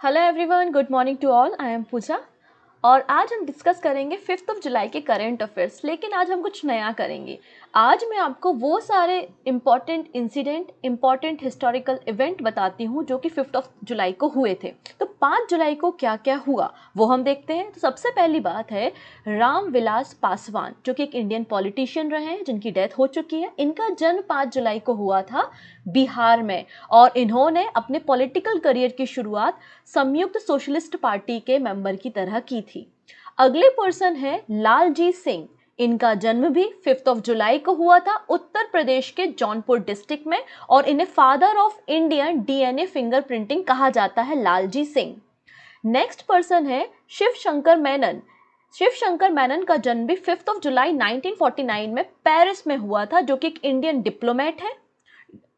Hello everyone, good morning to all. I am Pooja और आज हम डिस्कस करेंगे 5 जुलाई के करंट अफेयर्स। लेकिन आज हम कुछ नया करेंगे। आज मैं आपको वो सारे important incident, important historical event बताती हूँ जो कि 5 जुलाई को हुए थे। तो 5 जुलाई को क्या क्या हुआ वो हम देखते हैं। तो सबसे पहली बात है रामविलास पासवान, जो कि एक इंडियन पॉलिटिशियन रहे हैं जिनकी डेथ हो चुकी है। इनका जन्म 5 जुलाई को हुआ था बिहार में और इन्होंने अपने पॉलिटिकल करियर की शुरुआत संयुक्त सोशलिस्ट पार्टी के मेंबर की तरह की थी। अगले पर्सन है लालजी सिंह। इनका जन्म भी 5 जुलाई को हुआ था उत्तर प्रदेश के जौनपुर डिस्ट्रिक्ट में और इन्हें father of Indian DNA fingerprinting कहा जाता है, लालजी सिंह। नेक्स्ट पर्सन है शिव शंकर मेनन। शिव शंकर मेनन का जन्म भी 5 जुलाई 1949 में पेरिस में हुआ था, जो कि एक इंडियन डिप्लोमेट है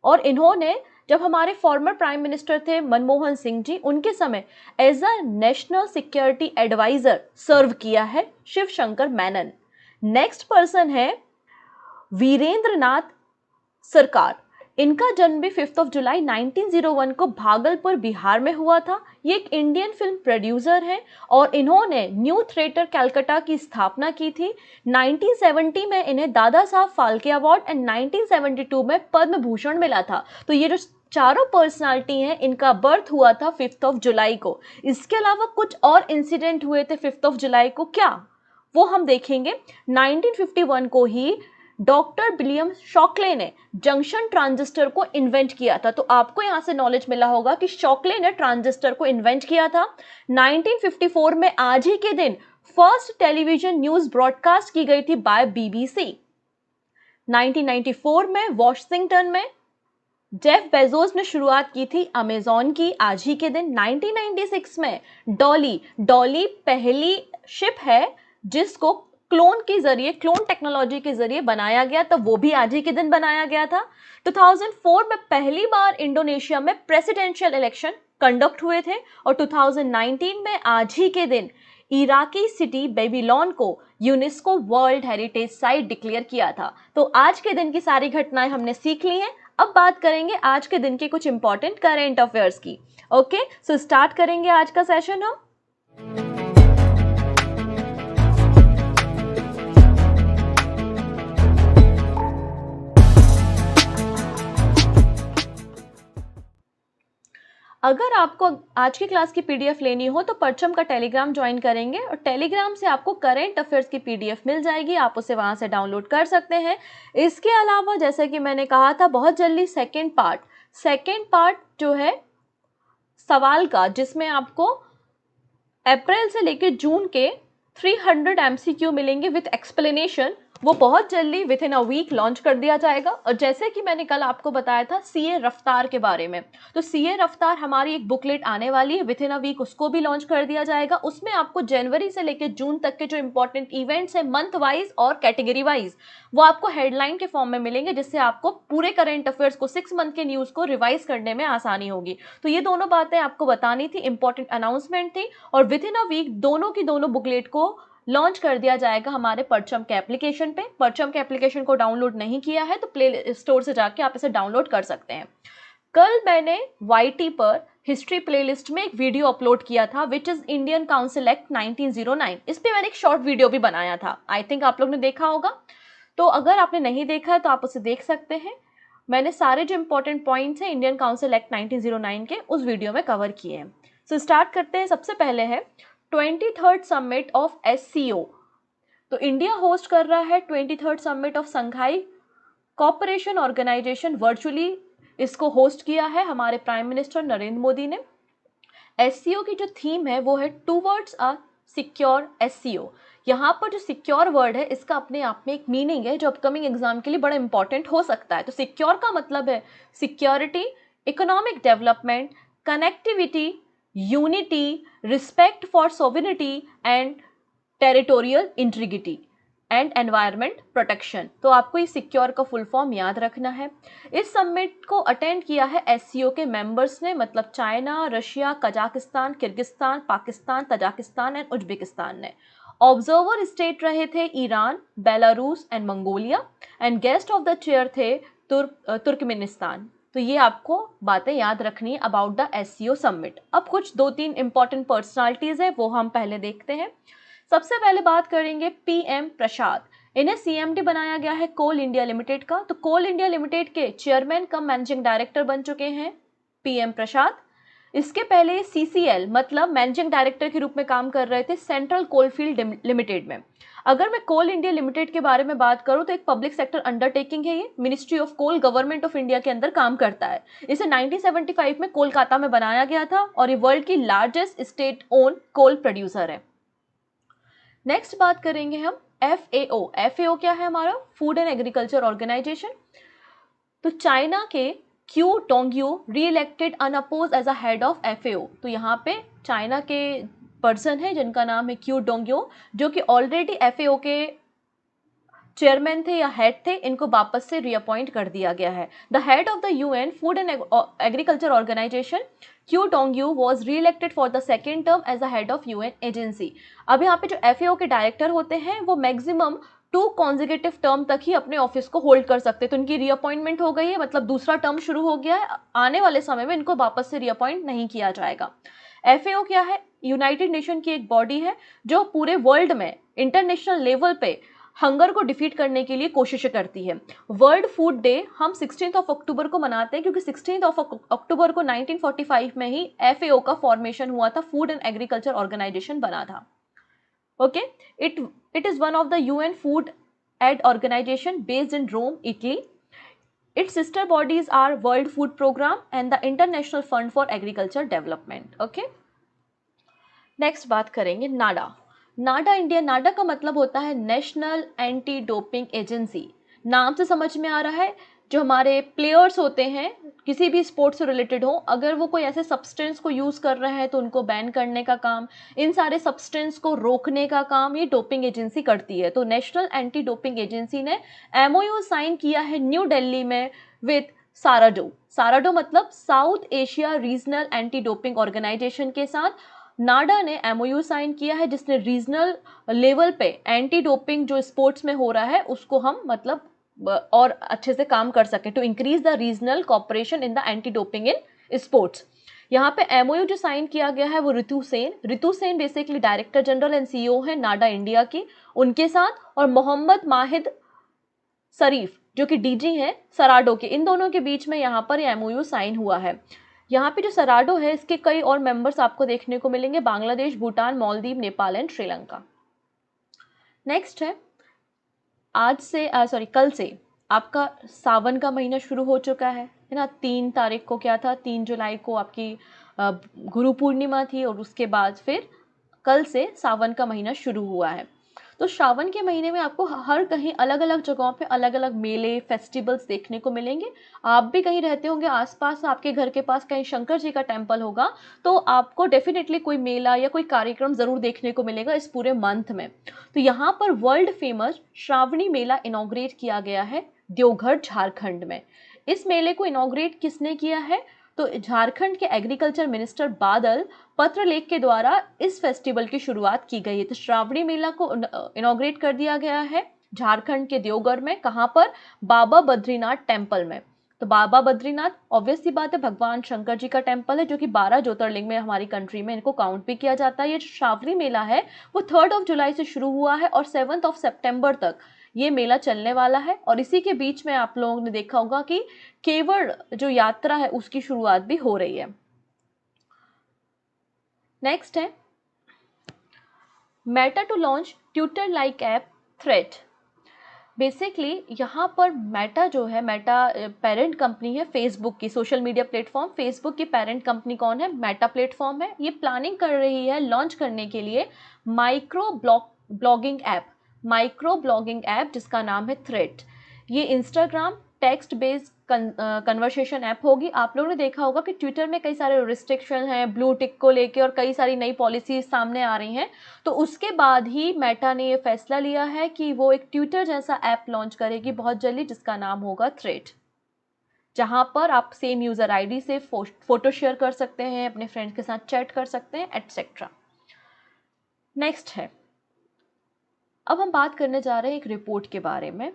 और इन्होंने जब हमारे फॉर्मर प्राइम मिनिस्टर थे मनमोहन सिंह जी, उनके समय as a national security adviser serve किया है शिव शंकर मेनन। नेक्स्ट पर्सन है वीरेंद्र नाथ सरकार। इनका जन्म भी 5 जुलाई 1901 को भागलपुर बिहार में हुआ था। ये एक इंडियन फिल्म प्रोड्यूसर हैं और इन्होंने न्यू थिएटर कलकत्ता की स्थापना की थी। 1970 में इन्हें दादा साहब फाल्के अवार्ड एंड 1972 में पद्म भूषण मिला था। तो ये जो चारों पर्सनालिटी हैं, इनका बर्थ हुआ था 5 जुलाई को। इसके अलावा कुछ और इंसिडेंट हुए थे 5 जुलाई को, क्या वो हम देखेंगे। 1951 को ही डॉक्टर विलियम शॉकले ने जंक्शन ट्रांजिस्टर को इन्वेंट किया था। तो आपको यहां से नॉलेज मिला होगा कि शॉकले ने ट्रांजिस्टर को इन्वेंट किया था। 1954 में आज ही के दिन फर्स्ट टेलीविजन न्यूज ब्रॉडकास्ट की गई थी बाय बीबीसी। 1994 में वॉशिंगटन में जेफ बेजोस ने शुरुआत की थी अमेजॉन की, आज ही के दिन। 1996 में डॉली पहली शिप है जिसको क्लोन टेक्नोलॉजी के जरिए बनाया गया, तो वो भी आज ही के दिन बनाया गया था। 2004 में पहली बार इंडोनेशिया में प्रेसिडेंशियल इलेक्शन कंडक्ट हुए थे और 2019 में आज ही के दिन इराकी सिटी बेबीलोन को UNESCO world heritage site declare किया था। तो आज के दिन की सारी घटनाएं हमने सीख ली हैं। अब बात करेंगे आज के दिन के कुछ इंपॉर्टेंट करेंट अफेयर्स की। ओके, सो स्टार्ट करेंगे आज का सेशन हम। अगर आपको आज की क्लास की पीडीएफ लेनी हो तो परचम का टेलीग्राम ज्वाइन करेंगे और टेलीग्राम से आपको करंट अफेयर्स की पीडीएफ मिल जाएगी, आप उसे वहां से डाउनलोड कर सकते हैं। इसके अलावा जैसे कि मैंने कहा था, बहुत जल्दी सेकेंड पार्ट जो है सवाल का, जिसमें आपको अप्रैल से लेकर जून के 300 एमसीक्यू मिलेंगे विथ एक्सप्लेनेशन, वो बहुत जल्दी within a week launch कर दिया जाएगा। और जैसे कि मैंने कल आपको बताया था सीए रफ्तार के बारे में, तो सीए रफ्तार हमारी एक बुकलेट आने वाली है, विद इन अ वीक उसको भी लॉन्च कर दिया जाएगा। उसमें आपको जनवरी से लेकर जून तक के जो इंपॉर्टेंट इवेंट्स है मंथ वाइज और कैटेगरी वाइज, वो आपको हेडलाइन के फॉर्म में मिलेंगे, जिससे आपको पूरे करंट अफेयर्स को 6 मंथ के न्यूज को रिवाइज करने में आसानी होगी। तो ये दोनों बातें आपको बतानी थी, इंपॉर्टेंट अनाउंसमेंट थी। और विद इन अ वीक दोनों की दोनों बुकलेट को लॉन्च कर दिया जाएगा हमारे परचम के एप्लीकेशन पे। परचम के एप्लीकेशन को डाउनलोड नहीं किया है तो प्ले स्टोर से जाके आप इसे डाउनलोड कर सकते हैं। कल मैंने YT पर हिस्ट्री प्लेलिस्ट में एक वीडियो अपलोड किया था, which is Indian council act 1909। इस पे मैंने एक शॉर्ट वीडियो भी बनाया था, आई थिंक आप लोग ने देखा होगा। तो अगर आपने नहीं देखा है तो आप उसे देख सकते हैं। मैंने सारे जो इंपॉर्टेंट पॉइंट्स हैं इंडियन काउंसिल एक्ट 1909 के उस वीडियो में कवर किए हैं। सो स्टार्ट करते हैं। सबसे पहले है 23rd समिट ऑफ SCO। तो इंडिया होस्ट कर रहा है 23rd summit of Shanghai Cooperation Organisation, virtually इसको होस्ट किया है हमारे प्राइम मिनिस्टर नरेंद्र मोदी ने। SCO की जो थीम है वो है टूवर्ड्स अ सिक्योर SCO। यहाँ पर जो सिक्योर वर्ड है इसका अपने आप में एक मीनिंग है जो अपकमिंग एग्जाम के लिए बड़ा इंपॉर्टेंट हो सकता है। तो सिक्योर का मतलब है security, economic development, connectivity, unity, respect for sovereignty and territorial integrity and environment protection. तो आपको इस सिक्योर का फुल फॉर्म याद रखना है। इस समिट को अटेंड किया है SCO के मेंबर्स ने, मतलब China, Russia, Kazakhstan, Kyrgyzstan, Pakistan, Tajikistan and Uzbekistan ने। ऑब्जर्वर स्टेट रहे थे Iran, Belarus and Mongolia and guest of the chair थे तुर्कमेनिस्तान। तो ये आपको बातें याद रखनी है अबाउट द एससीओ समिट। अब कुछ 2-3 इंपॉर्टेंट पर्सनालिटीज है वो हम पहले देखते हैं। सबसे पहले बात करेंगे पीएम प्रसाद। इन्हें सीएमडी बनाया गया है कोल इंडिया लिमिटेड का। तो कोल इंडिया लिमिटेड के चेयरमैन कम मैनेजिंग डायरेक्टर बन चुके हैं पीएम प्रसाद। इसके पहले सीसीएल मतलब मैनेजिंग डायरेक्टर के रूप में काम कर रहे थे सेंट्रल कोलफील्ड लिमिटेड में। अगर मैं कोल इंडिया लिमिटेड के बारे में बात करूं तो एक पब्लिक सेक्टर अंडरटेकिंग है। ये ministry of coal government of India के अंदर काम करता है। इसे 1975 में कोलकाता में बनाया गया था और ये वर्ल्ड की largest state own coal producer है। नेक्स्ट बात करेंगे हम एफएओ। एफएओ क्या है हमारा? Food and agriculture organization. तो चाइना के Qu Dongyu reelected unopposed as a head of FAO. तो यहाँ पे चाइना के पर्सन है जिनका नाम है क्यू डोंगयू, जो कि ऑलरेडी एफएओ के चेयरमैन थे या हेड थे, इनको वापस से रीअपॉइंट कर दिया गया है। The head of the UN food and agriculture organization Qu Dongyu was reelected for the second term as the head of UN agency. अब यहाँ पे जो एफएओ के डायरेक्टर होते हैं वो मैक्सिमम 2 कॉन्जिक्यूटिव टर्म तक ही अपने ऑफिस को होल्ड कर सकते हैं। तो इनकी रीअपॉइंटमेंट हो गई है, मतलब दूसरा टर्म शुरू हो गया है। आने वाले समय में इनको वापस से रीअपॉइंट नहीं किया जाएगा। एफएओ क्या है? यूनाइटेड नेशन की एक बॉडी है जो पूरे वर्ल्ड में इंटरनेशनल लेवल पे हंगर को डिफीट करने के लिए कोशिशें करती है। वर्ल्ड फूड डे हम 16 अक्टूबर को मनाते हैं क्योंकि 16 अक्टूबर को 1945 में ही एफएओ का फॉर्मेशन हुआ था, फूड एंड एग्रीकल्चर ऑर्गेनाइजेशन बना था। Okay, it is one of the UN food aid organisation based in Rome, Italy. Its sister bodies are World Food Program and the International Fund for Agriculture Development. Okay. Next बात करेंगे नाडा। नाडा India, नाडा का मतलब होता है national anti doping agency. नाम से समझ में आ रहा है जो हमारे प्लेयर्स होते हैं किसी भी स्पोर्ट्स से रिलेटेड हो, अगर वो कोई ऐसे सब्सटेंस को यूज़ कर रहे हैं तो उनको बैन करने का काम, इन सारे सब्सटेंस को रोकने का काम ये डोपिंग एजेंसी करती है। तो नेशनल एंटी डोपिंग एजेंसी ने एमओयू साइन किया है न्यू दिल्ली में विद साराडो। साराडो मतलब South Asia regional anti doping organisation के साथ नाडा ने एमओयू साइन किया है जिसने रीजनल लेवल पे एंटी डोपिंग जो स्पोर्ट्स में हो रहा है उसको हम मतलब और अच्छे से काम कर सके, to increase the regional cooperation in the anti doping in sports. यहाँ पे एमओयू जो साइन किया गया है वो Ritu Sen basically director general and CEO है नाडा इंडिया की, उनके साथ, और मोहम्मद माहिद शरीफ जो कि डीजी हैं सराडो के, इन दोनों के बीच में यहाँ पर एमओयू साइन हुआ है। यहाँ पे जो सराडो है इसके कई और मेंबर्स आपको देखने को मिलेंगे, बांग्लादेश, भूटान, मालदीव, नेपाल एंड श्रीलंका। नेक्स्ट है कल से आपका सावन का महीना शुरू हो चुका है ना। 3 तारीख को क्या था, 3 जुलाई को आपकी गुरु पूर्णिमा थी और उसके बाद फिर कल से सावन का महीना शुरू हुआ है। तो सावन के महीने में आपको हर कहीं अलग अलग जगहों पे अलग अलग मेले फेस्टिवल्स देखने को मिलेंगे। आप भी कहीं रहते होंगे आसपास, आपके घर के पास कहीं शंकर जी का टेम्पल होगा तो आपको डेफिनेटली कोई मेला या कोई कार्यक्रम जरूर देखने को मिलेगा इस पूरे मंथ में। तो यहाँ पर वर्ल्ड फेमस श्रावणी मेला इनॉग्रेट किया गया है देवघर झारखंड में। इस मेले को इनॉग्रेट किसने किया है? तो झारखंड के एग्रीकल्चर मिनिस्टर बादल पत्र लेख के द्वारा इस फेस्टिवल की शुरुआत की गई है। तो श्रावणी मेला को इनॉग्रेट कर दिया गया है झारखंड के देवघर में। कहाँ पर? बाबा बद्रीनाथ टेम्पल में। तो बाबा बद्रीनाथ ऑब्वियस सी बात है भगवान शंकर जी का टेम्पल है जो कि 12 ज्योतिर्लिंग में हमारी कंट्री में इनको काउंट भी किया जाता है। ये श्रावणी मेला है वो 3 जुलाई से शुरू हुआ है और 7 सितंबर तक ये मेला चलने वाला है। और इसी के बीच में आप लोगों ने देखा होगा कि केवड़ जो यात्रा है उसकी शुरुआत भी हो रही है। नेक्स्ट है Meta to launch Twitter like app thread. Basically यहाँ पर मेटा जो है, मेटा पेरेंट कंपनी है फेसबुक की, सोशल मीडिया प्लेटफॉर्म फेसबुक की पेरेंट कंपनी कौन है? मेटा प्लेटफॉर्म है। ये प्लानिंग कर रही है लॉन्च करने के लिए माइक्रो ब्लॉगिंग ऐप जिसका नाम है थ्रेड। ये Instagram text based conversation app होगी। आप लोगों ने देखा होगा कि ट्विटर में कई सारे रिस्ट्रिक्शन हैं ब्लू टिक को लेके और कई सारी नई पॉलिसीज सामने आ रही हैं। तो उसके बाद ही मेटा ने ये फैसला लिया है कि वो एक ट्विटर जैसा ऐप लॉन्च करेगी बहुत जल्दी जिसका नाम होगा थ्रेड, जहां पर आप सेम यूजर आईडी से फोटो शेयर कर सकते हैं, अपने फ्रेंड्स के साथ चैट कर सकते हैं एटसेट्रा। नेक्स्ट है, अब हम बात करने जा रहे हैं एक रिपोर्ट के बारे में,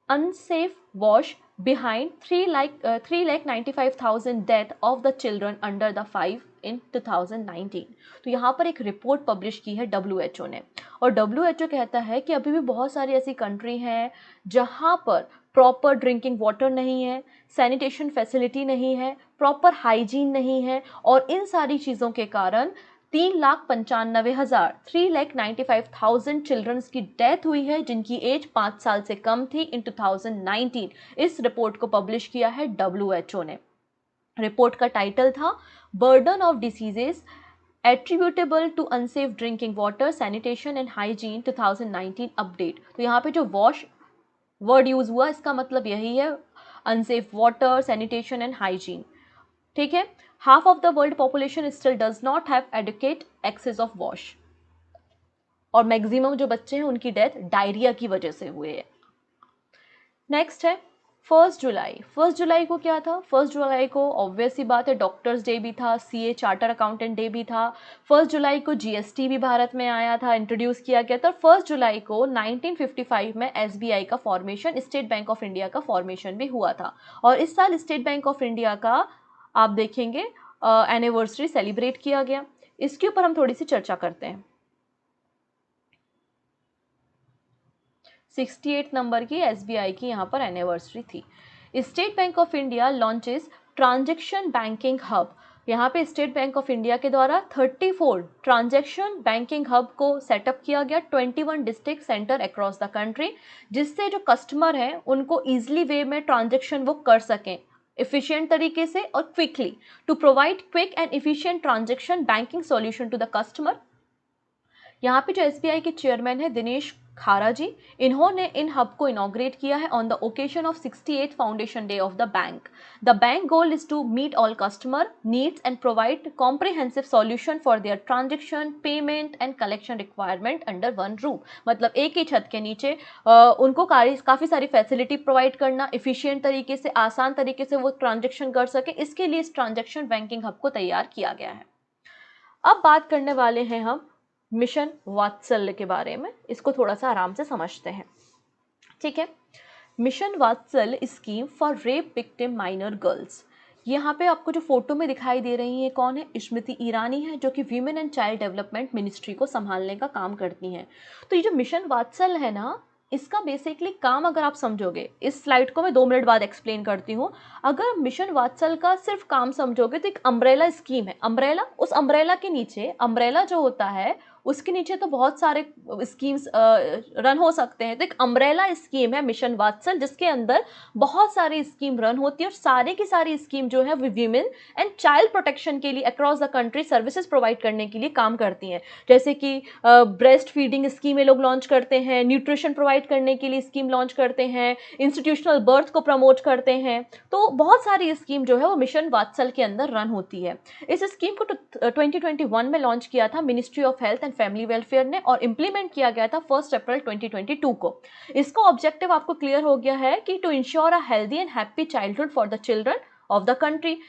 unsafe wash behind 3,95,000 death of the children under the 5 in 2019। तो यहाँ पर एक रिपोर्ट पब्लिश की है WHO ने, और WHO कहता है कि अभी भी बहुत सारी ऐसी कंट्री हैं जहाँ पर प्रॉपर ड्रिंकिंग वाटर नहीं है, सैनिटेशन फैसिलिटी नहीं है, प्रॉपर हाइजीन नहीं है, और इन सारी चीज़ों के कारण 3,95,000 चिल्ड्रंस की डेथ हुई है जिनकी एज 5 साल से कम थी इन 2019। इस रिपोर्ट को पब्लिश किया है WHO ने। रिपोर्ट का टाइटल था burden of diseases attributable to unsafe drinking water, sanitation and hygiene 2019 update. तो यहाँ पे जो वॉश वर्ड यूज हुआ इसका मतलब यही है, unsafe water, sanitation and hygiene. ठीक है, half of the world population still does not have adequate access of wash, और मैक्सिमम जो बच्चे हैं उनकी डेथ डायरिया की वजह से हुए है। नेक्स्ट है 1 जुलाई। 1 जुलाई को क्या था? 1 जुलाई को ऑब्वियस ही बात है डॉक्टर्स डे भी था, CA चार्टर अकाउंटेंट डे भी था। 1 जुलाई को GST भी भारत में आया था, इंट्रोड्यूस किया गया था। 1 जुलाई को 1955 में SBI का formation, state bank of India का फॉर्मेशन भी हुआ था, और इस साल स्टेट बैंक ऑफ इंडिया का आप देखेंगे एनिवर्सरी सेलिब्रेट किया गया। इसके ऊपर हम थोड़ी सी चर्चा करते हैं। 68 नंबर की SBI की यहाँ पर एनिवर्सरी थी। State bank of India launches transaction banking hub. यहाँ पे स्टेट बैंक ऑफ इंडिया के द्वारा 34 ट्रांजैक्शन बैंकिंग हब को सेटअप किया गया 21 district centre across the country, जिससे जो कस्टमर हैं उनको ईजिली वे में ट्रांजैक्शन वो कर सकें एफिशिएंट तरीके से और quickly, to provide quick and efficient transaction banking solution to the customer. यहाँ पे जो SBI के चेयरमैन है दिनेश खारा जी, इन्होंने इन हब को इनॉग्रेट किया है on the occasion of 68 foundation day of the bank. The bank goal is to meet all customer needs and provide comprehensive solution for their transaction, payment and collection requirement under one roof. मतलब एक ही छत के नीचे उनको काफ़ी सारी facility provide करना, efficient तरीके से, आसान तरीके से वो ट्रांजेक्शन कर सके, इसके लिए इस ट्रांजेक्शन बैंकिंग हब को तैयार किया गया है। अब बात करने वाले हैं हम मिशन वात्सल्य के बारे में, इसको थोड़ा सा आराम से समझते हैं। ठीक है, मिशन वात्सल्य scheme for rape victim minor girls. यहाँ पे आपको जो फोटो में दिखाई दे रही है कौन है? स्मृति ईरानी है, जो कि women and child development ministry को संभालने का काम करती हैं। तो ये जो मिशन वात्सल्य है ना, इसका बेसिकली काम अगर आप समझोगे, इस स्लाइड को मैं 2 मिनट बाद एक्सप्लेन करती हूँ। अगर मिशन वात्सल्य का सिर्फ काम समझोगे तो एक अम्ब्रेला स्कीम है। अम्ब्रेला, उस अम्ब्रेला के नीचे, अम्ब्रेला जो होता है उसके नीचे तो बहुत सारे स्कीम्स रन हो सकते हैं। तो एक अम्ब्रेला स्कीम है मिशन वात्सल्य, जिसके अंदर बहुत सारी स्कीम रन होती है, और सारी की सारी स्कीम जो है वो वीमेन एंड चाइल्ड प्रोटेक्शन के लिए across the country services provide करने के लिए काम करती हैं। जैसे कि ब्रेस्ट फीडिंग स्कीम ये लोग लॉन्च करते हैं, न्यूट्रिशन प्रोवाइड करने के लिए स्कीम लॉन्च करते हैं, इंस्टीट्यूशनल बर्थ को प्रमोट करते हैं। तो बहुत सारी स्कीम जो है वो मिशन वात्सल्य के अंदर रन होती है। इस स्कीम को 2021 में लॉन्च किया था ministry of health and family welfare ने, और इंप्लीमेंट किया गया था 1 अप्रैल 2022 को। इसका ऑब्जेक्टिव आपको क्लियर हो गया है कि to ensure a healthy and happy childhood for the children of the country.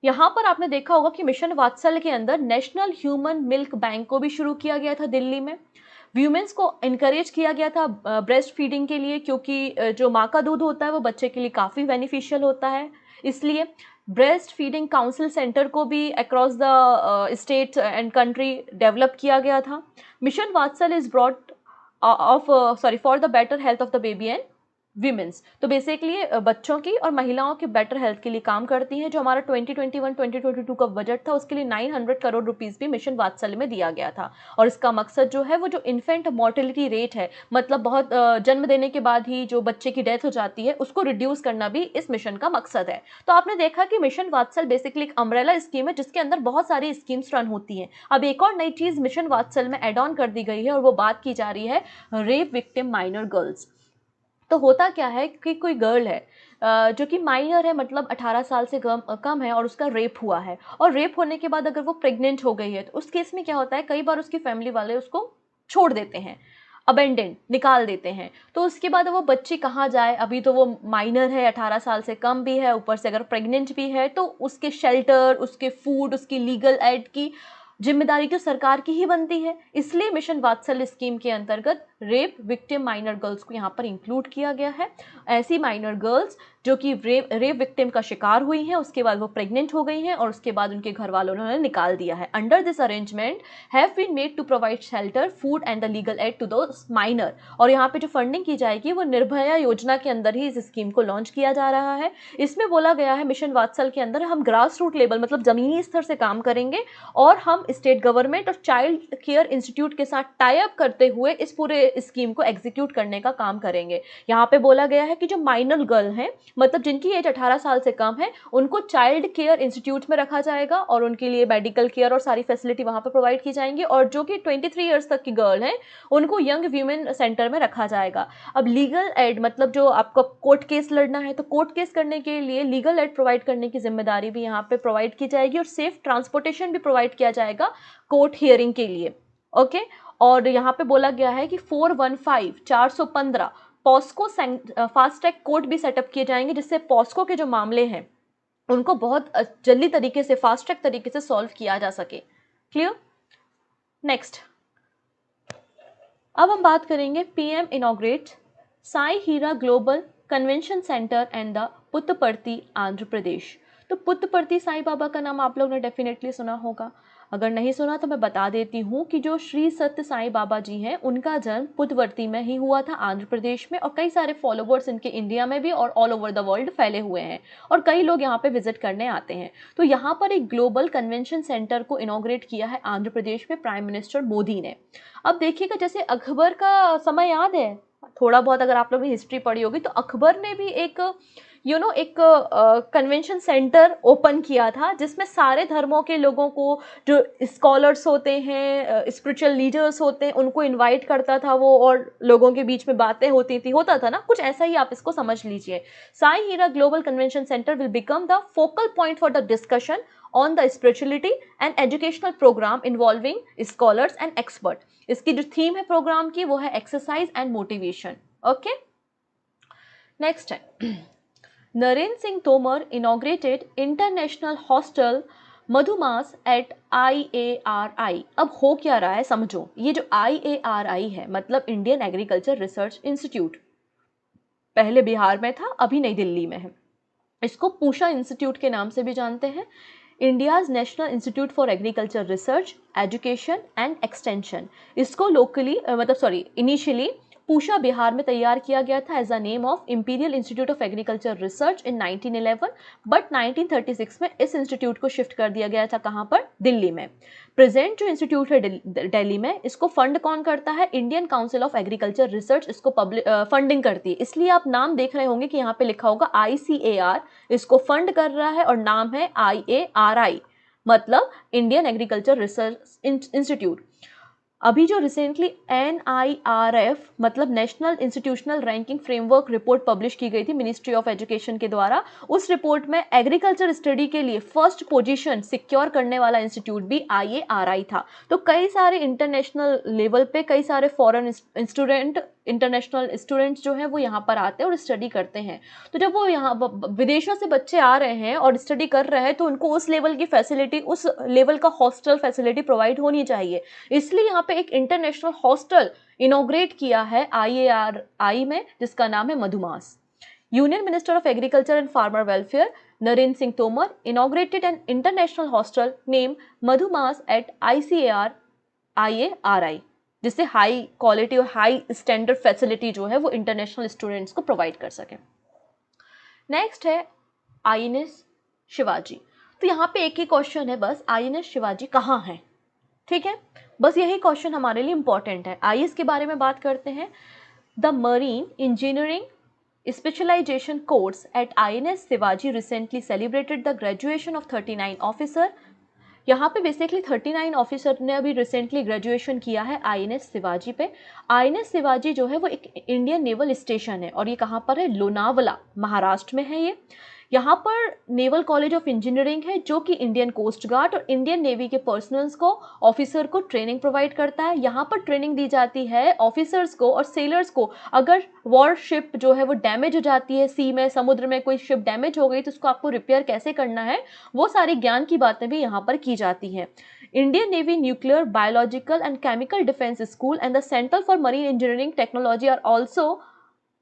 यहाँ पर आपने देखा होगा कि मिशन वात्सल्य के अंदर नेशनल ह्यूमन मिल्क बैंक को भी शुरू किया गया था दिल्ली में। व्यूमेंस को इनकरेज किया गया था ब्रेस्ट फीडिंग के लिए, क्योंकि जो माँ का दूध होता है वो बच्चे के लिए काफ़ी बेनिफिशियल होता है। इसलिए ब्रेस्ट फीडिंग काउंसिल सेंटर को भी across the state and country develop किया गया था। मिशन वात्सल्य is brought for the better health of the baby and women's. तो बेसिकली बच्चों की और महिलाओं की बेटर हेल्थ के लिए काम करती हैं। जो हमारा 2021-2022 का बजट था उसके लिए 900 करोड़ रुपीस भी मिशन वात्सल्य में दिया गया था, और इसका मकसद जो है वो जो इन्फेंट मोर्टेलिटी रेट है, मतलब बहुत जन्म देने के बाद ही जो बच्चे की डेथ हो जाती है, उसको रिड्यूस करना भी इस मिशन का मकसद है। तो आपने देखा कि मिशन वात्सल्य बेसिकली एक अम्ब्रेला स्कीम है जिसके अंदर बहुत सारी स्कीम्स रन होती हैं। अब एक और नई चीज़ मिशन वात्सल्य में एड ऑन कर दी गई है, और वो बात की जा रही है रेप विक्टिम माइनर गर्ल्स। तो होता क्या है कि कोई गर्ल है जो कि माइनर है, मतलब 18 साल से कम है, और उसका रेप हुआ है, और रेप होने के बाद अगर वो प्रेग्नेंट हो गई है, तो उस केस में क्या होता है, कई बार उसकी फैमिली वाले उसको छोड़ देते हैं, अबेंडेंट निकाल देते हैं। तो उसके बाद वो बच्ची कहाँ जाए? अभी तो वो माइनर है, 18 साल से कम भी है, ऊपर से अगर प्रेग्नेंट भी है, तो उसके शेल्टर, उसके फूड, उसकी लीगल एड की जिम्मेदारी तो सरकार की ही बनती है। इसलिए मिशन वात्सल्य स्कीम के अंतर्गत रेप विक्टिम माइनर गर्ल्स को यहाँ पर इंक्लूड किया गया है। ऐसी माइनर गर्ल्स जो कि रेप विक्टिम का शिकार हुई हैं, उसके बाद वो प्रेग्नेंट हो गई हैं और उसके बाद उनके घर वालों ने उन्हें निकाल दिया है। Under this arrangement have been made to provide shelter, food and the legal aid to those minor. और यहाँ पे जो फंडिंग की जाएगी वो निर्भया योजना के अंदर ही इस स्कीम को लॉन्च किया जा रहा है। इसमें बोला गया है मिशन वात्सल के अंदर हम ग्रास रूट लेवल मतलब जमीनी स्तर से काम करेंगे और हम स्टेट गवर्नमेंट और चाइल्ड केयर इंस्टीट्यूट के साथ टाई अप करते हुए इस पूरे स्कीम को एग्जीक्यूट करने का काम करेंगे। यहाँ पे बोला गया है कि जो माइनर गर्ल हैं मतलब जिनकी एज 18 साल से कम है उनको चाइल्ड केयर इंस्टीट्यूट में रखा जाएगा और उनके लिए मेडिकल केयर और सारी फैसिलिटी वहां पर प्रोवाइड की जाएंगी। और जो कि 23 ईयर्स तक की गर्ल हैं उनको यंग वीमेन सेंटर में रखा जाएगा। अब लीगल एड मतलब जो आपको कोर्ट केस लड़ना है तो कोर्ट केस करने के लिए लीगल एड प्रोवाइड करने की जिम्मेदारी भी यहाँ पे प्रोवाइड की जाएगी और सेफ ट्रांसपोर्टेशन भी प्रोवाइड किया जाएगा कोर्ट हियरिंग के लिए। ओके, और यहाँ पे बोला गया है कि 415 पॉस्को फास्ट ट्रैक कोर्ट भी सेटअप किए जाएंगे जिससे पॉस्को के जो मामले हैं उनको बहुत जल्दी तरीके से फास्ट ट्रैक तरीके से सॉल्व किया जा सके। क्लियर? नेक्स्ट, अब हम बात करेंगे PM inaugurate Sai Hira global convention centre and the Puttaparthi Andhra Pradesh. तो पुत्तपर्ती साईं बाबा का नाम आप लोग ने डेफिनेटली सुना होगा। अगर नहीं सुना तो मैं बता देती हूँ कि जो श्री सत्य साईं बाबा जी हैं उनका जन्म पुत्तपर्ती में ही हुआ था आंध्र प्रदेश में और कई सारे फॉलोवर्स इनके इंडिया में भी और ऑल ओवर द वर्ल्ड फैले हुए हैं और कई लोग यहाँ पे विजिट करने आते हैं। तो यहाँ पर एक ग्लोबल कन्वेंशन सेंटर को इनॉग्रेट किया है आंध्र प्रदेश में प्राइम मिनिस्टर मोदी ने। अब देखिएगा जैसे अकबर का समय याद है थोड़ा बहुत, अगर आप लोगों ने हिस्ट्री पढ़ी होगी तो अकबर ने भी एक एक कन्वेंशन सेंटर ओपन किया था जिसमें सारे धर्मों के लोगों को जो स्कॉलर्स होते हैं स्पिरिचुअल लीडर्स होते हैं उनको इनवाइट करता था वो और लोगों के बीच में बातें होता था ना, कुछ ऐसा ही आप इसको समझ लीजिए। Sai Hira global convention centre will become the focal point for the discussion on the spirituality and educational programme involving scholars and expert. इसकी जो थीम है प्रोग्राम की वो है exercise and motivation. Okay, next है Narendra Singh Tomar inaugurated international hostel Madhumas at IARI। अब हो क्या रहा है समझो, ये जो IARI है मतलब इंडियन एग्रीकल्चर रिसर्च इंस्टीट्यूट, पहले बिहार में था अभी नई दिल्ली में है। इसको पूषा इंस्टीट्यूट के नाम से भी जानते हैं। India's national institute for agriculture research education and extension. इसको इनिशियली पूषा बिहार में तैयार किया गया था as a name of imperial institute of agriculture research in 1911, but 1936 में इस इंस्टीट्यूट को शिफ्ट कर दिया गया था कहाँ पर, दिल्ली में। प्रेजेंट जो इंस्टीट्यूट है दिल्ली में, इसको फंड कौन करता है, Indian council of agriculture research इसको फंडिंग करती है। इसलिए आप नाम देख रहे होंगे कि यहाँ पे लिखा होगा ICAR, इसको फंड कर रहा है और नाम है IARI मतलब इंडियन एग्रीकल्चर रिसर्च इंस्टीट्यूट। अभी जो रिसेंटली NIRF मतलब national institutional ranking framework report publish की गई थी मिनिस्ट्री ऑफ एजुकेशन के द्वारा, उस रिपोर्ट में एग्रीकल्चर स्टडी के लिए फर्स्ट पोजीशन सिक्योर करने वाला इंस्टीट्यूट भी IARI था। तो कई सारे इंटरनेशनल लेवल पे कई सारे फॉरेन इंटरनेशनल स्टूडेंट्स जो हैं वो यहाँ पर आते हैं और स्टडी करते हैं। तो जब वो यहाँ विदेशों से बच्चे आ रहे हैं और स्टडी कर रहे हैं तो उनको उस लेवल की फैसिलिटी, उस लेवल का हॉस्टल फैसिलिटी प्रोवाइड होनी चाहिए। इसलिए यहाँ पे एक इंटरनेशनल हॉस्टल इनॉग्रेट किया है IARI में जिसका नाम है Madhumas. Union minister of agriculture and farmer welfare Narendra Singh Tomar inaugurated an international hostel name Madhumas at IARI, जिससे हाई क्वालिटी और हाई स्टैंडर्ड फैसिलिटी जो है वो इंटरनेशनल स्टूडेंट्स को प्रोवाइड कर सके। नेक्स्ट है INS शिवाजी। तो यहाँ पे एक ही क्वेश्चन है बस, INS शिवाजी कहाँ है, ठीक है, बस यही क्वेश्चन हमारे लिए इंपॉर्टेंट है। आइए इसके बारे में बात करते हैं। The marine engineering specialisation course at INS Shivaji recently celebrated the graduation of 39 officer. यहाँ पे बेसिकली 39 ऑफिसर ने अभी रिसेंटली ग्रेजुएशन किया है INS शिवाजी पे। INS शिवाजी जो है वो एक इंडियन नेवल स्टेशन है और ये कहाँ पर है, लोनावला महाराष्ट्र में है ये। यहाँ पर नेवल कॉलेज ऑफ इंजीनियरिंग है जो कि इंडियन कोस्ट गार्ड और इंडियन नेवी के पर्सनल्स को, ऑफिसर को ट्रेनिंग प्रोवाइड करता है। यहाँ पर ट्रेनिंग दी जाती है ऑफिसर्स को और सेलर्स को। अगर वॉर शिप जो है वो डैमेज हो जाती है, सी में, समुद्र में कोई शिप डैमेज हो गई तो उसको आपको रिपेयर कैसे करना है, वो सारी ज्ञान की बातें भी यहाँ पर की जाती हैं। Indian navy nuclear, biological and chemical defence school and the centre for marine engineering technology are also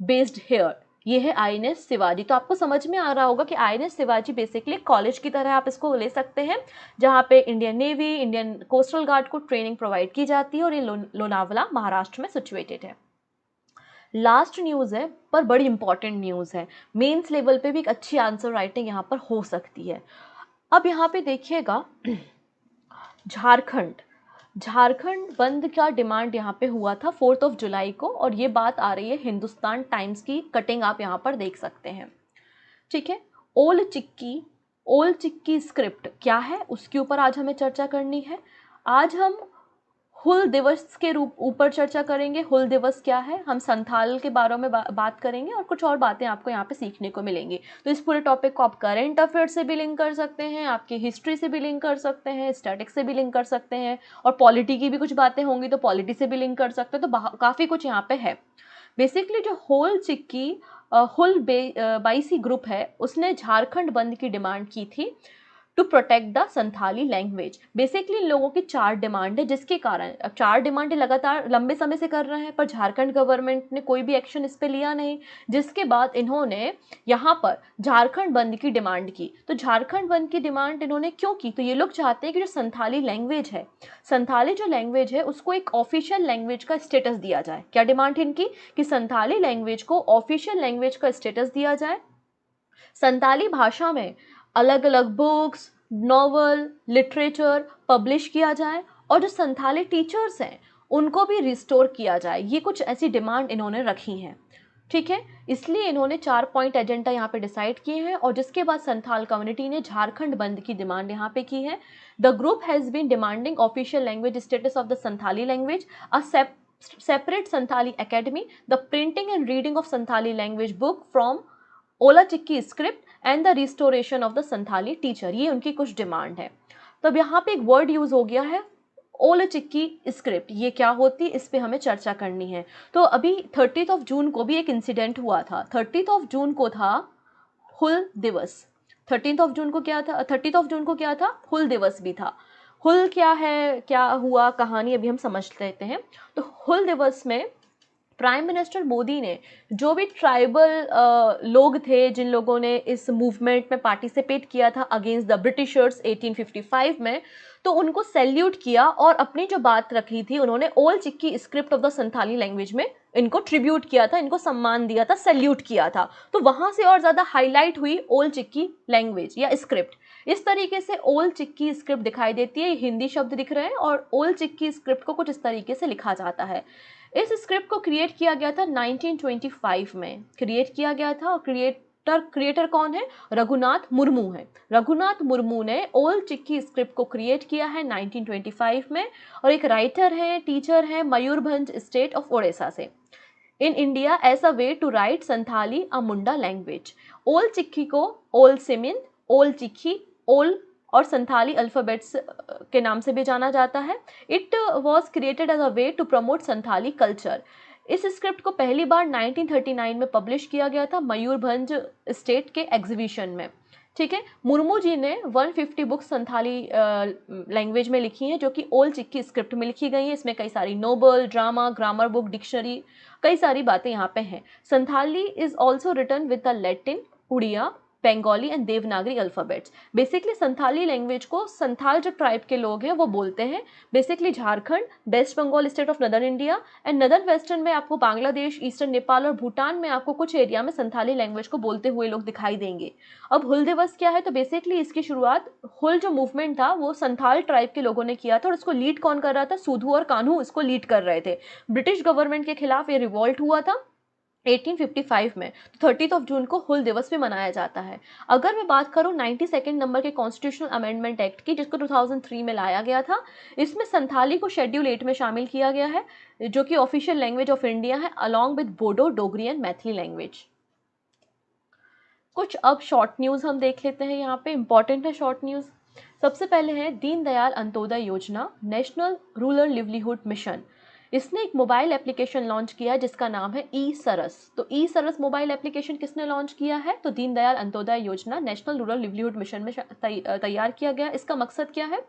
based here. ये है INS शिवाजी। तो आपको समझ में आ रहा होगा कि INS शिवाजी बेसिकली कॉलेज की तरह आप इसको ले सकते हैं, जहाँ पे Indian navy, Indian coastal guard को ट्रेनिंग प्रोवाइड की जाती है, और ये लोनावला महाराष्ट्र में सिचुएटेड है। लास्ट न्यूज़ है पर बड़ी इंपॉर्टेंट न्यूज़ है, मेंस लेवल पे भी एक अच्छी आंसर राइटिंग यहाँ पर हो सकती है। अब यहाँ पे देखिएगा, झारखंड बंद का डिमांड यहाँ पे हुआ था 4 जुलाई को, और ये बात आ रही है हिंदुस्तान टाइम्स की कटिंग, आप यहाँ पर देख सकते हैं। ठीक है, ओल चिक्की स्क्रिप्ट क्या है उसके ऊपर आज हमें चर्चा करनी है। आज हम हुल दिवस के ऊपर चर्चा करेंगे। हुल दिवस क्या है, हम संथाल के बारे में बात करेंगे, और कुछ और बातें आपको यहाँ पे सीखने को मिलेंगी। तो इस पूरे टॉपिक को आप करंट अफेयर से भी लिंक कर सकते हैं, आपकी हिस्ट्री से भी लिंक कर सकते हैं, स्टैटिक्स से भी लिंक कर सकते हैं, और पॉलिटी की भी कुछ बातें होंगी तो पॉलिटी से भी लिंक कर सकते हैं। तो काफ़ी कुछ यहाँ पे है। बेसिकली जो हुल बाईसी ग्रुप है उसने झारखंड बंद की डिमांड की थी to protect the Santhali language. Basically इन लोगों की 4 डिमांड है, जिसके कारण अब 4 डिमांड लगातार लंबे समय से कर रहे हैं, पर झारखंड गवर्नमेंट ने कोई भी एक्शन इस पे लिया नहीं, जिसके बाद इन्होंने यहाँ पर झारखंड बंद की डिमांड की। तो झारखंड बंद की डिमांड इन्होंने क्यों की, तो ये लोग चाहते हैं कि जो संथाली लैंग्वेज है, संथाली जो लैंग्वेज है उसको एक ऑफिशियल लैंग्वेज का स्टेटस दिया जाए। क्या डिमांड इनकी, कि संथाली लैंग्वेज को ऑफिशियल लैंग्वेज का स्टेटस दिया जाए, संताली भाषा में अलग अलग बुक्स, नॉवल, लिटरेचर पब्लिश किया जाए, और जो संथाली टीचर्स हैं उनको भी रिस्टोर किया जाए। ये कुछ ऐसी डिमांड इन्होंने रखी हैं। ठीक है, इसलिए इन्होंने 4 पॉइंट एजेंडा यहाँ पे डिसाइड किए हैं, और जिसके बाद संथाल कम्युनिटी ने झारखंड बंद की डिमांड यहाँ पे की है। The group has been demanding official language status of the Santhali language, a separate Santhali academy, the printing and reading of Santhali language book from Ola chikki script and the restoration of the Santhali teacher. ये उनकी कुछ demand है। तो अब यहाँ पे एक word use हो गया है ओला चिक्की स्क्रिप्ट, ये क्या होती है इस पे हमें चर्चा करनी है। तो अभी 30 जून को भी एक इंसिडेंट हुआ था। 30 जून को था हुल दिवस। 30 जून को क्या था, 30 जून को क्या था, हुल दिवस भी था। हुल क्या है, क्या हुआ, कहानी अभी हम समझ लेते हैं। तो हुल दिवस में प्राइम मिनिस्टर मोदी ने जो भी ट्राइबल लोग थे, जिन लोगों ने इस मूवमेंट में पार्टिसिपेट किया था अगेंस्ट द ब्रिटिशर्स 1855 में, तो उनको सैल्यूट किया, और अपनी जो बात रखी थी उन्होंने Ol Chiki script of the Santhali language में इनको ट्रिब्यूट किया था, इनको सम्मान दिया था, सैल्यूट किया था। तो वहां से और ज़्यादा हाईलाइट हुई ओल चिक्की लैंग्वेज या स्क्रिप्ट। इस तरीके से ओल चिक्की स्क्रिप्ट दिखाई देती है, हिंदी शब्द दिख रहे हैं, और ओल चिक्की स्क्रिप्ट को कुछ इस तरीके से लिखा जाता है। इस स्क्रिप्ट को क्रिएट किया गया था 1925 में क्रिएट किया गया था, और क्रिएटर कौन है, रघुनाथ मुर्मू है। रघुनाथ मुर्मू ने ओल चिक्की स्क्रिप्ट को क्रिएट किया है 1925 में, और एक राइटर है, टीचर है, मयूरभंज स्टेट ऑफ ओडिशा से। In India as a way to write Santhali a Munda language. Ol Chiki को ओल सिमिन, ओल चिक्की, ओल और संथाली अल्फ़ाबेट्स के नाम से भी जाना जाता है। It was created as a way to promote Santhali culture. इस स्क्रिप्ट को पहली बार 1939 में पब्लिश किया गया था मयूरभंज स्टेट के एग्जीबिशन में। ठीक है, मुर्मू जी ने 150 बुक्स संथाली लैंग्वेज में लिखी हैं, जो कि ओल चिक्की स्क्रिप्ट में लिखी गई हैं। इसमें कई सारी novel, drama, grammar book, dictionary, कई सारी बातें यहाँ पे हैं। Santhali is also written with the Latin, Oriya, Bengali and Devanagari alphabets. Basically Santhali language को संथाल जो ट्राइब के लोग हैं वो बोलते हैं। Basically Jharkhand, West Bengal state of northern India and northern western में आपको बांग्लादेश, ईस्टर्न नेपाल और भूटान में आपको कुछ एरिया में संथाली लैंग्वेज को बोलते हुए लोग दिखाई देंगे। अब हुल दिवस क्या है, तो बेसिकली इसकी शुरुआत, हुल जो मूवमेंट था वो संथाल ट्राइब के लोगों ने किया था, और इसको लीड कौन कर रहा था, सूधू और कान्हू इसको लीड कर रहे थे। ब्रिटिश गवर्नमेंट के खिलाफ ये रिवॉल्ट हुआ था 1855 में। तो 30 जून को हुल दिवस भी मनाया जाता है। अगर मैं बात करूं 92 नंबर के कॉन्स्टिट्यूशनल अमेंडमेंट एक्ट की, जिसको 2003 में लाया गया था, इसमें संथाली को शेड्यूल 8 में शामिल किया गया है, जो कि ऑफिशियल लैंग्वेज ऑफ इंडिया है, along with Bodo, Dogri and Maithili language. कुछ अब शॉर्ट न्यूज़ हम देख लेते हैं, यहाँ पे इंपॉर्टेंट है शॉर्ट न्यूज़। सबसे पहले है दीनदयाल अंत्योदय योजना, नेशनल रूरल लिवलीहुड मिशन। इसने एक मोबाइल एप्लीकेशन लॉन्च किया है जिसका नाम है ई सरस। तो ई सरस मोबाइल एप्लीकेशन किसने लॉन्च किया है, तो दीनदयाल अंत्योदय योजना नेशनल रूरल लिवलीहुड मिशन में तैयार किया गया। इसका मकसद क्या है,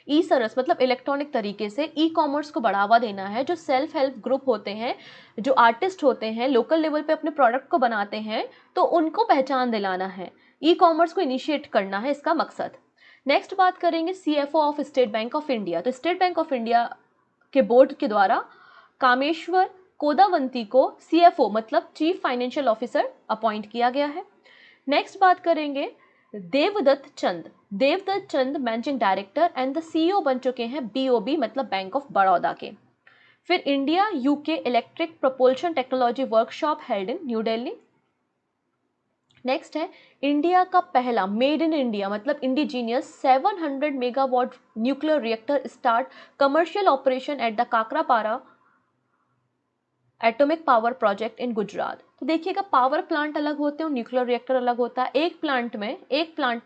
ई सरस मतलब इलेक्ट्रॉनिक तरीके से ई कॉमर्स को बढ़ावा देना है। जो सेल्फ हेल्प ग्रुप होते हैं, जो आर्टिस्ट होते हैं, लोकल लेवल पे अपने प्रोडक्ट को बनाते हैं, तो उनको पहचान दिलाना है, ई कॉमर्स को इनिशिएट करना है इसका मकसद। नेक्स्ट बात करेंगे CFO of state bank of India. तो स्टेट बैंक ऑफ इंडिया के बोर्ड के द्वारा कामेश्वर कोदावंती को CFO मतलब चीफ फाइनेंशियल ऑफिसर अपॉइंट किया गया है। नेक्स्ट बात करेंगे Devdutt Chand managing director and the CEO बन चुके हैं BOB मतलब बैंक ऑफ बड़ौदा के। फिर India UK electric propulsion technology workshop held in new Delhi. Next है इंडिया का पहला मेड इन इंडिया मतलब indigenous 700 megawatt nuclear reactor start commercial operation at the Kakrapar atomic power project in Gujarat. तो देखिएगा, पावर प्लांट अलग होते हैं और न्यूक्लियर रिएक्टर अलग होता है। एक प्लांट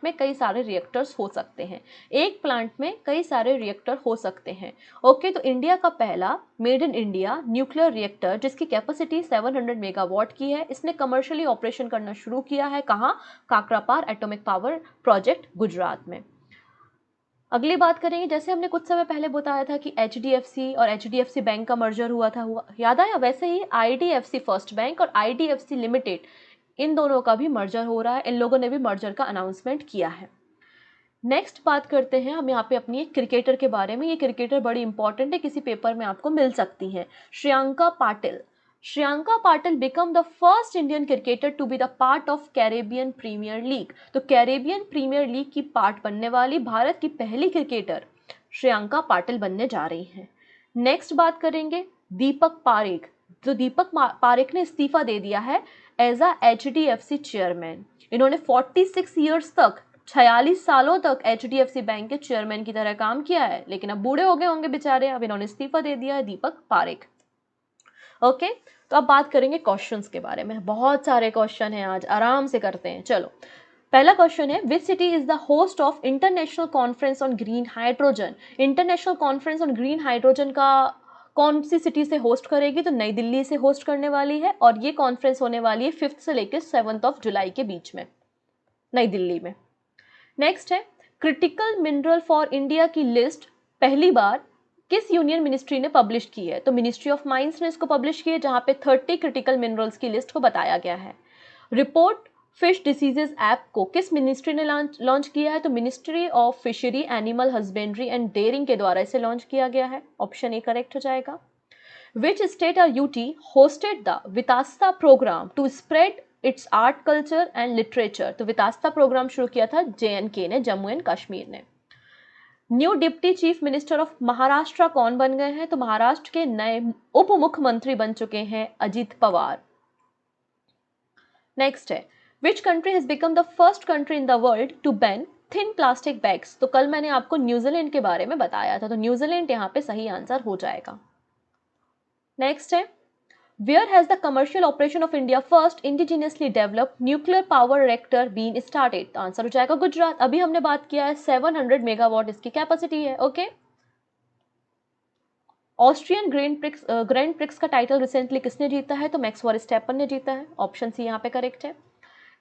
में कई सारे रिएक्टर्स हो सकते हैं, एक प्लांट में कई सारे रिएक्टर हो सकते हैं। ओके, तो इंडिया का पहला made in India nuclear reactor जिसकी कैपेसिटी 700 मेगावाट की है, इसने कमर्शियली ऑपरेशन करना शुरू किया है। कहाँ? Kakrapar atomic power project Gujarat में। अगली बात करेंगे, जैसे हमने कुछ समय पहले बताया था कि HDFC और HDFC बैंक का मर्जर हुआ याद आया? वैसे ही IDFC फर्स्ट बैंक और IDFC लिमिटेड, इन दोनों का भी मर्जर हो रहा है। इन लोगों ने भी मर्जर का अनाउंसमेंट किया है। नेक्स्ट बात करते हैं हम यहाँ पे अपनी एक क्रिकेटर के बारे में। ये क्रिकेटर बड़ी इंपॉर्टेंट है, किसी पेपर में आपको मिल सकती है। Shreyanka Patil become the first Indian cricketer to be the part of Caribbean premier league. तो कैरेबियन प्रीमियर लीग की पार्ट बनने वाली भारत की पहली क्रिकेटर श्रियंका पाटिल बनने जा रही हैं। नेक्स्ट बात करेंगे दीपक पारेख। तो दीपक पारेख ने इस्तीफा दे दिया है एज अ HDFC चेयरमैन। इन्होंने 46 ईयर्स तक 46 सालों तक HDFC बैंक के चेयरमैन की तरह काम किया है, लेकिन अब बूढ़े हो गए होंगे बेचारे, अब इन्होंने इस्तीफा दे दिया है, दीपक पारेख। ओके, तो अब बात करेंगे क्वेश्चंस के बारे में। बहुत सारे क्वेश्चन हैं आज, आराम से करते हैं। चलो, पहला क्वेश्चन है which city is the host of international conference on green hydrogen. International conference on green hydrogen का कौन सी सिटी से होस्ट करेगी? तो नई दिल्ली से होस्ट करने वाली है, और ये कॉन्फ्रेंस होने वाली है 5 से लेकर 7 जुलाई के बीच में नई दिल्ली में। नेक्स्ट है क्रिटिकल मिनरल फॉर इंडिया की लिस्ट पहली बार किस यूनियन मिनिस्ट्री ने पब्लिश की है? तो मिनिस्ट्री ऑफ माइंस ने इसको पब्लिश की है, जहां पे 30 क्रिटिकल मिनरल्स की लिस्ट को बताया गया है। रिपोर्ट फिश डिसीजेज ऐप को किस मिनिस्ट्री ने लॉन्च किया है? तो ministry of fishery, animal husbandry and dairying के द्वारा इसे लॉन्च किया गया है। ऑप्शन ए करेक्ट हो जाएगा। विच स्टेट और UT hosted the Vitasta programme to spread its art culture and literature. तो वितास्ता प्रोग्राम शुरू किया था JNK ने, जम्मू एंड कश्मीर ने। New deputy chief minister of Maharashtra कौन बन गए हैं? तो महाराष्ट्र के नए उप मुख्यमंत्री बन चुके हैं अजित पवार। नेक्स्ट है which country has become the first country in the world to ban thin plastic bags. तो कल मैंने आपको न्यूजीलैंड के बारे में बताया था, तो न्यूजीलैंड यहाँ पे सही आंसर हो जाएगा। नेक्स्ट है Where has the commercial operation of India first indigenously developed nuclear power reactor been started? तो आंसर हो जाएगा गुजरात। अभी हमने बात किया है 700 मेगावाट इसकी कैपेसिटी है। ओके, ऑस्ट्रियन ग्रैंड प्रिक्स का टाइटल रिसेंटली किसने जीता है? तो मैक्स वर्स्टैपन ने जीता है। ऑप्शन सी यहाँ पे करेक्ट है।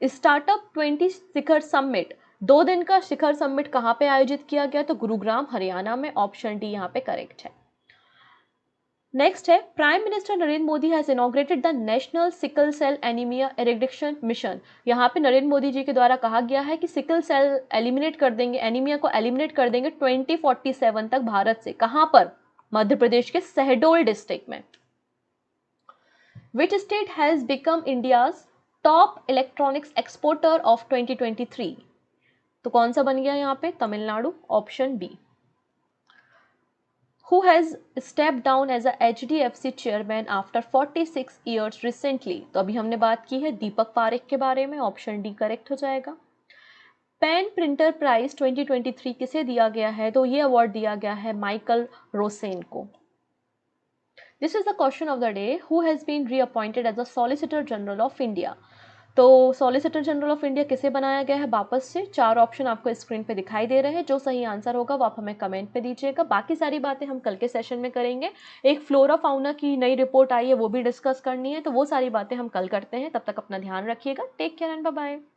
स्टार्टअप 20 शिखर समिट, 2 दिन का शिखर समिट कहाँ पे आयोजित किया गया? तो गुरुग्राम हरियाणा में। ऑप्शन डी यहाँ पे करेक्ट है। नेक्स्ट है prime minister Narendra Modi has inaugurated the national sickle cell anaemia eradication mission. यहाँ पे नरेंद्र मोदी जी के द्वारा कहा गया है कि सिकल सेल एलिमिनेट कर देंगे, एनीमिया को एलिमिनेट कर देंगे 2047 तक भारत से। कहाँ पर? मध्य प्रदेश के शहडोल डिस्ट्रिक्ट में। Which state has become India's top electronics exporter of 2023? तो कौन सा बन गया यहाँ पे? Tamil Nadu. Option B. Who has stepped down as a HDFC chairman after 46 years recently? तो अभी हमने बात की है दीपक पारेख के बारे में। ऑप्शन डी करेक्ट हो जाएगा। पेन प्रिंटर प्राइज 2023 किसे दिया गया है? तो ये अवार्ड दिया गया है माइकल रोसेन को। This is the question of the day. Who has been reappointed as a solicitor general of India? तो सॉलिसिटर जनरल ऑफ इंडिया किसे बनाया गया है वापस से? 4 ऑप्शन आपको स्क्रीन पे दिखाई दे रहे हैं। जो सही आंसर होगा वो आप हमें कमेंट पे दीजिएगा। बाकी सारी बातें हम कल के सेशन में करेंगे। एक फ्लोरा फाउना की नई रिपोर्ट आई है, वो भी डिस्कस करनी है, तो वो सारी बातें हम कल करते हैं। तब तक अपना ध्यान रखिएगा। Take care and bye bye.